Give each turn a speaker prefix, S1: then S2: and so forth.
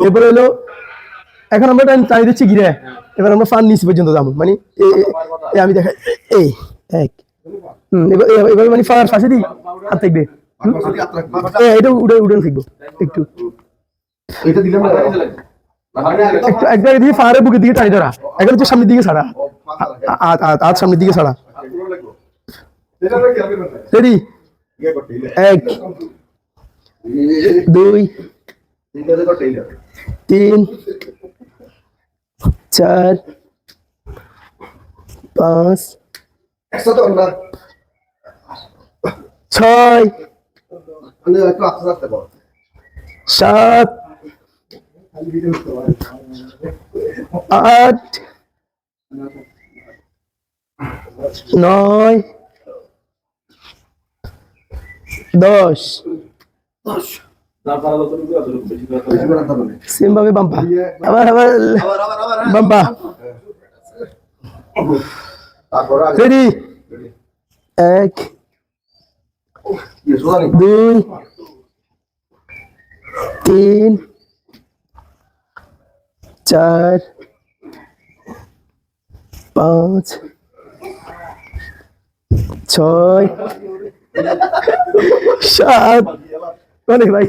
S1: এরপরে হলো এখন আমরা টাইম দিচ্ছি ঘিরে, এবার আমরা ফান নিচে পর্যন্ত যাবো, মানে আমি দেখাই এই এক এবার মানে ফার ফাঁসে দিই হাত থাকবে, এটা উড়ে উড়ে থাকবো একটু একবার দিয়ে ফারে বুকের দিকে টানি ধরা, এখন হচ্ছে সামনের দিকে ছাড়া, আর সামনের দিকে ছাড়া। রেডি? 1 2 3 4 5 6 7 8 9 10 সেম ভাবে বাম্পা, আবার আবার বাম্পা। রেডি? 1 2 3 4 5 6 7 অনেক ভাই